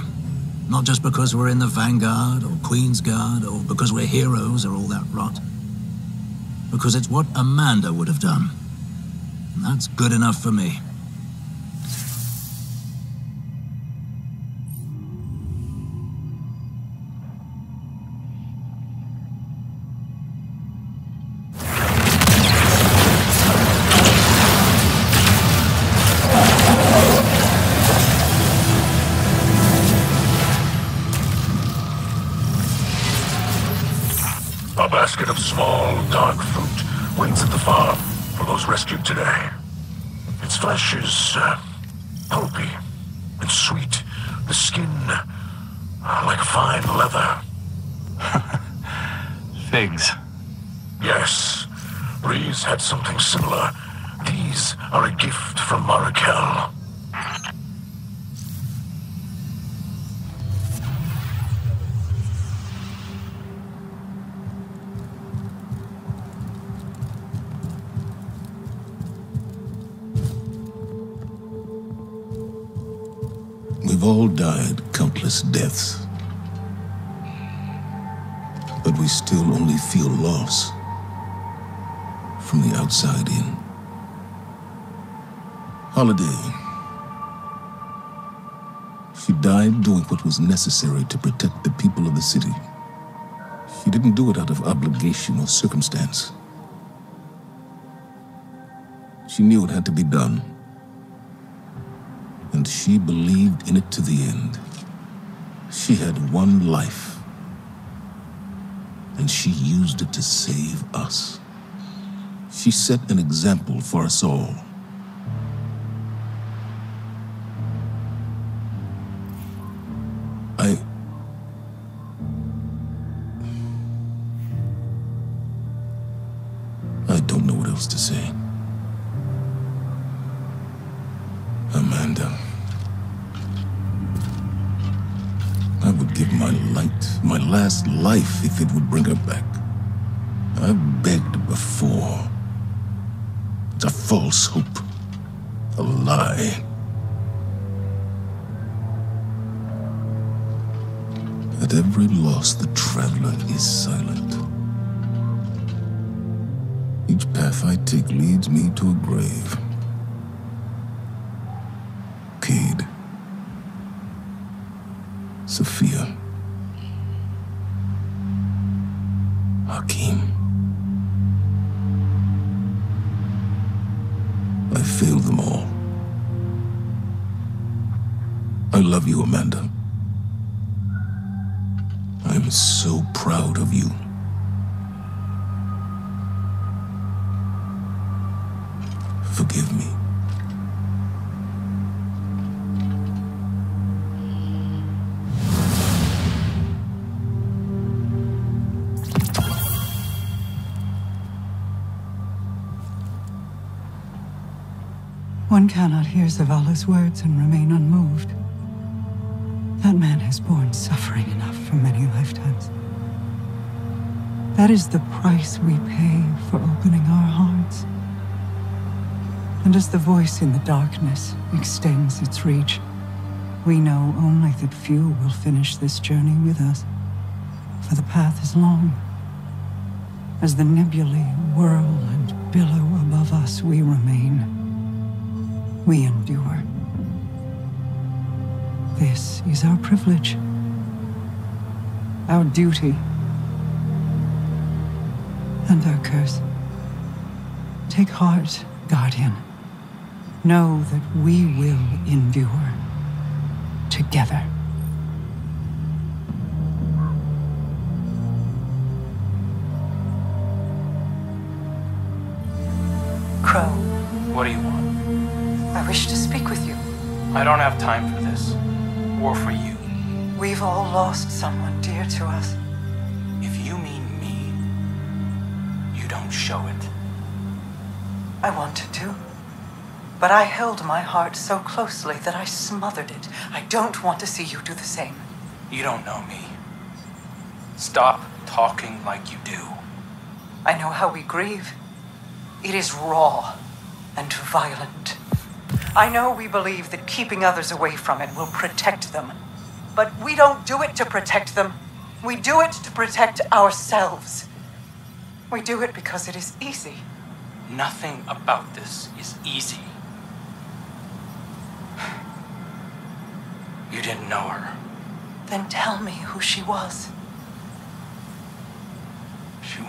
Not just because we're in the Vanguard or Queen's Guard or because we're heroes or all that rot. Because it's what Amanda would have done. And that's good enough for me. A basket of small, dark fruit waits at the farm for those rescued today. Its flesh is pulpy and sweet. The skin like fine leather. Figs. Yes, Reese had something similar. These are a gift from Marakel. We've all died countless deaths. But we still only feel loss from the outside in. Holiday. She died doing what was necessary to protect the people of the city. She didn't do it out of obligation or circumstance. She knew it had to be done. And she believed in it to the end. She had one life. And she used it to save us. She set an example for us all. Amanda. I would give my last life, if it would bring her back. I've begged before. It's a false hope. A lie. At every loss, the traveler is silent. Each path I take leads me to a grave. Cade. Sophia. Hakim. I failed them all. I love you, Amanda. I'm so proud of you. Forgive me. One cannot hear Zavala's words and remain unmoved. That man has borne suffering enough for many lifetimes. That is the price we pay for opening our hearts. And as the voice in the darkness extends its reach, we know only that few will finish this journey with us, for the path is long. As the nebulae whirl and billow above us, we remain. We endure. This is our privilege, our duty, and our curse. Take heart, Guardian. Know that we will endure together. Crow. What do you want? I wish to speak with you. I don't have time for this. Or for you. We've all lost someone dear to us. If you mean me, you don't show it. I wanted to. But I held my heart so closely that I smothered it. I don't want to see you do the same. You don't know me. Stop talking like you do. I know how we grieve. It is raw and violent. I know we believe that keeping others away from it will protect them. But we don't do it to protect them. We do it to protect ourselves. We do it because it is easy. Nothing about this is easy. You didn't know her. Then tell me who she was. She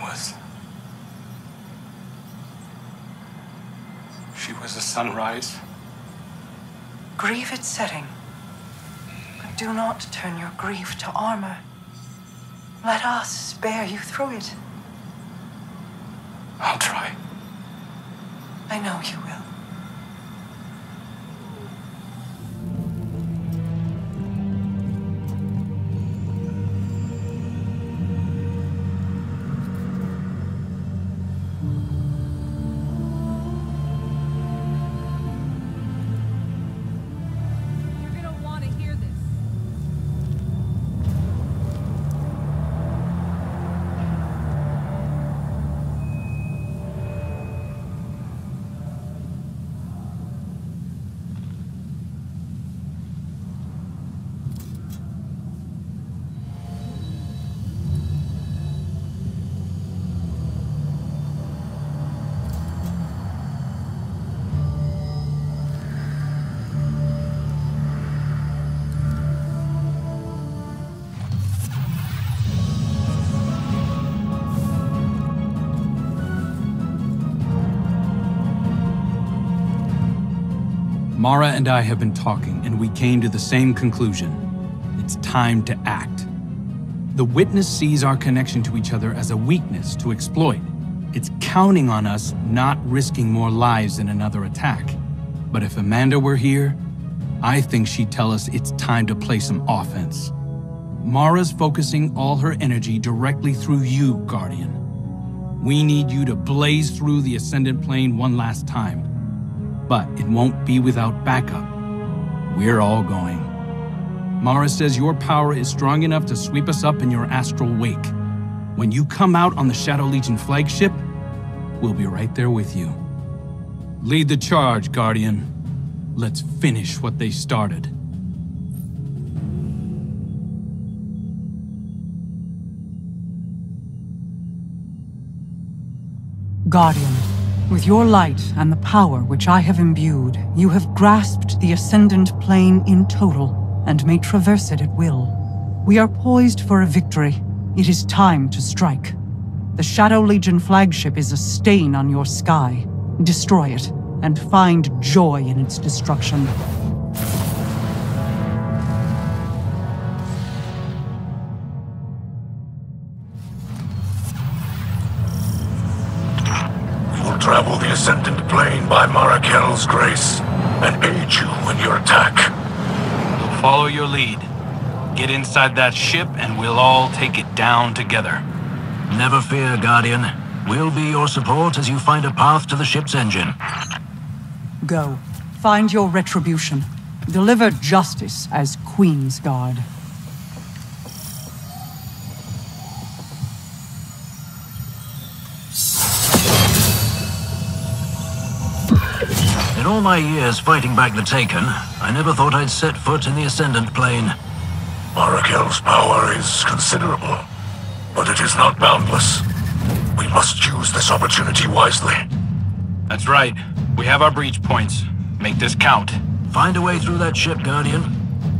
was a sunrise. Grieve its setting, but do not turn your grief to armor. Let us bear you through it. I'll try. I know you will. Mara and I have been talking, and we came to the same conclusion. It's time to act. The witness sees our connection to each other as a weakness to exploit. It's counting on us not risking more lives in another attack. But if Amanda were here, I think she'd tell us it's time to play some offense. Mara's focusing all her energy directly through you, Guardian. We need you to blaze through the Ascendant Plane one last time. But it won't be without backup. we're all going. Mara says your power is strong enough to sweep us up in your astral wake. When you come out on the Shadow Legion flagship, we'll be right there with you. Lead the charge, Guardian. Let's finish what they started. Guardian, with your light and the power which I have imbued, you have grasped the Ascendant Plane in total and may traverse it at will. We are poised for a victory. It is time to strike. The Shadow Legion flagship is a stain on your sky. Destroy it, and find joy in its destruction. We will travel the Ascendant Plane by Marakel's grace, and aid you in your attack. We'll follow your lead. Get inside that ship, and we'll all take it down together. Never fear, Guardian. We'll be your support as you find a path to the ship's engine. Go. Find your retribution. Deliver justice as Queen's Guard. In all my years fighting back the Taken, I never thought I'd set foot in the Ascendant Plane. Marakel's power is considerable, but it is not boundless. We must use this opportunity wisely. That's right. We have our breach points. Make this count. Find a way through that ship, Guardian.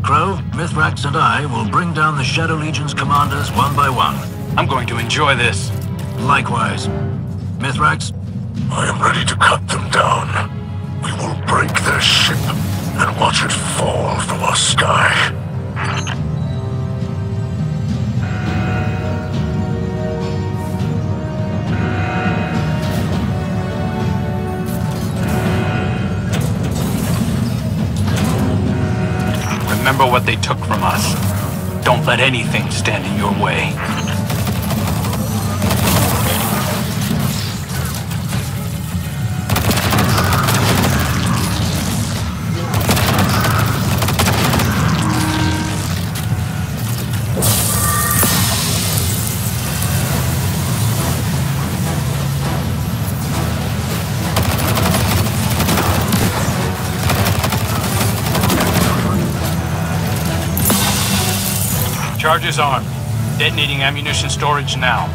Crow, Mithrax, and I will bring down the Shadow Legion's commanders one by one. I'm going to enjoy this. Likewise. Mithrax? I am ready to cut them down. We will break their ship and watch it fall from our sky. Remember what they took from us. Don't let anything stand in your way. Charges armed. Detonating ammunition storage now.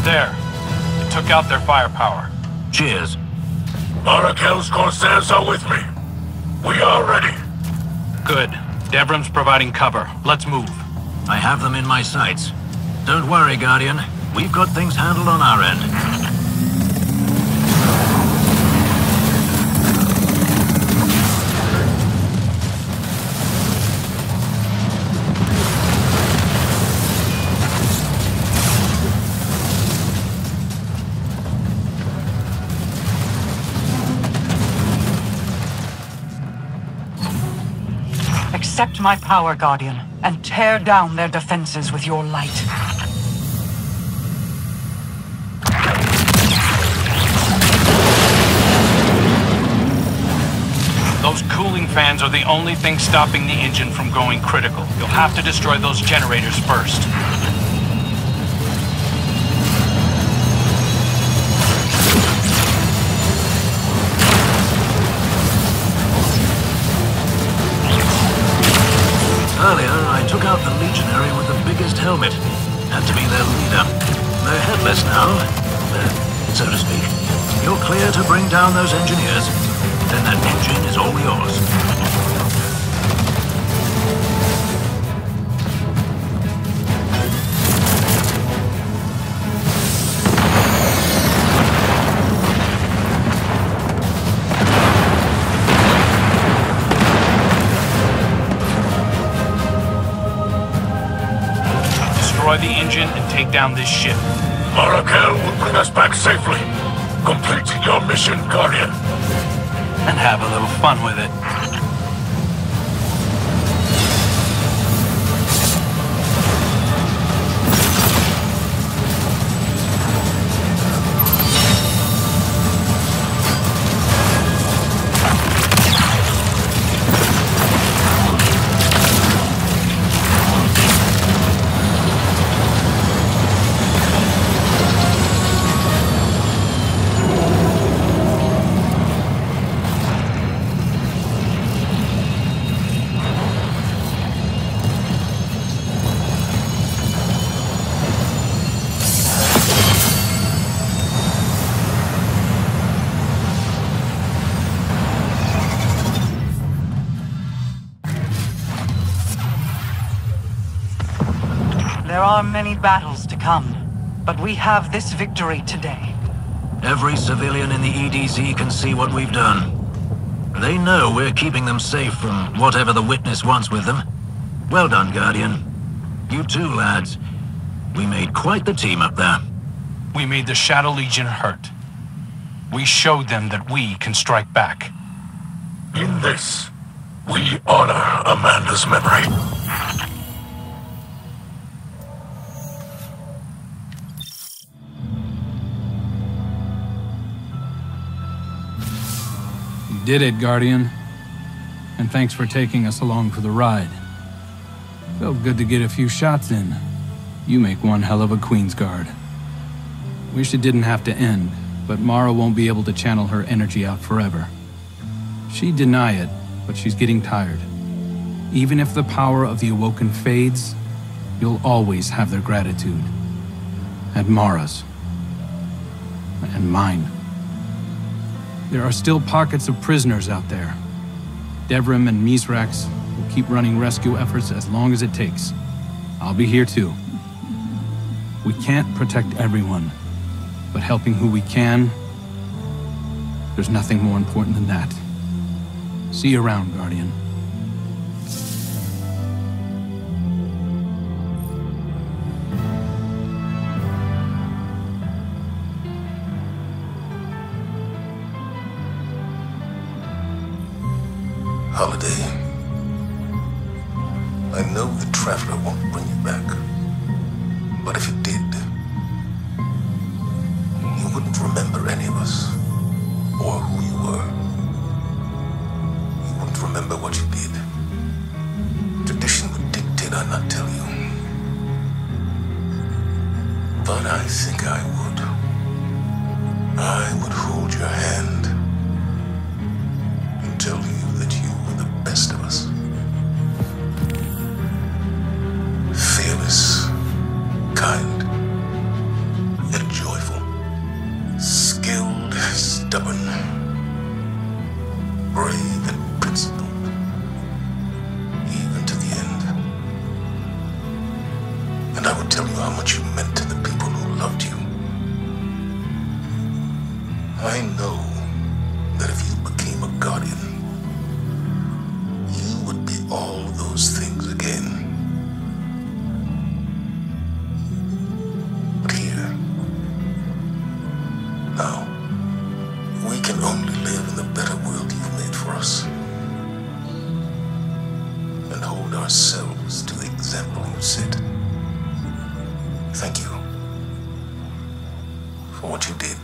There. It took out their firepower. Cheers. Marakel's Corsairs are with me. We are ready. Good. Devrim's providing cover. Let's move. I have them in my sights. Don't worry, Guardian. We've got things handled on our end. Accept my power, Guardian, and tear down their defenses with your light. Those cooling fans are the only thing stopping the engine from going critical. You'll have to destroy those generators first. Earlier, I took out the Legionary with the biggest helmet. Had to be their leader. They're headless now, so to speak. You're clear to bring down those engineers. Then that engine is all yours. Destroy the engine and take down this ship. Marakel will bring us back safely. Complete your mission, Guardian. And have a little fun with it. are many battles to come, but we have this victory today. Every civilian in the EDZ can see what we've done. They know we're keeping them safe from whatever the Witness wants with them. Well done, Guardian. You too, lads. We made quite the team up there. We made the Shadow Legion hurt. We showed them that we can strike back. In this, we honor Amanda's memory. You did it, Guardian. And thanks for taking us along for the ride. Felt good to get a few shots in. You make one hell of a Queen's Guard. Wish it didn't have to end, but Mara won't be able to channel her energy out forever. She'd deny it, but she's getting tired. Even if the power of the Awoken fades, you'll always have their gratitude. And Mara's. And mine. There are still pockets of prisoners out there. Devrim and Mizrax will keep running rescue efforts as long as it takes. I'll be here too. We can't protect everyone, but helping who we can, there's nothing more important than that. See you around, Guardian. Holiday. I know the Traveler won't bring you back. But if it did, you wouldn't remember any of us, or who you were. You wouldn't remember what you did. Tradition would dictate I not tell you. But I think I would. I would hold your hand and tell you that you were the best of us. Fearless, kind, yet joyful, skilled, stubborn, brave and principled, even to the end. And I would tell you how much you meant to the people who loved you. I know that if you became a Guardian, you would be all those things again. But here, now, we can only live in the better world you've made for us. And hold ourselves to the example you set. Thank you for what you did.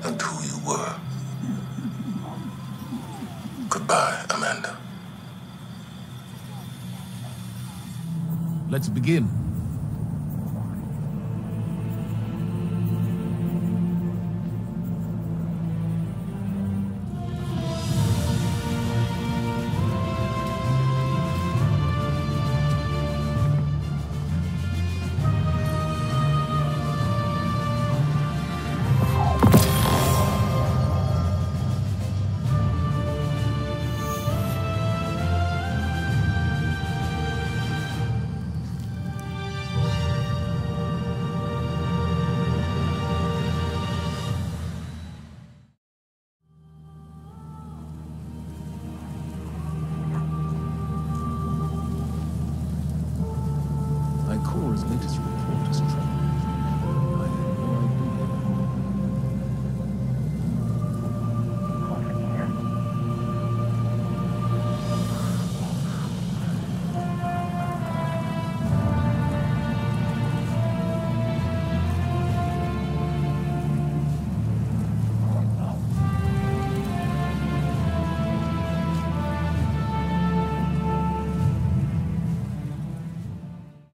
And who you were. Goodbye, Amanda. Let's begin.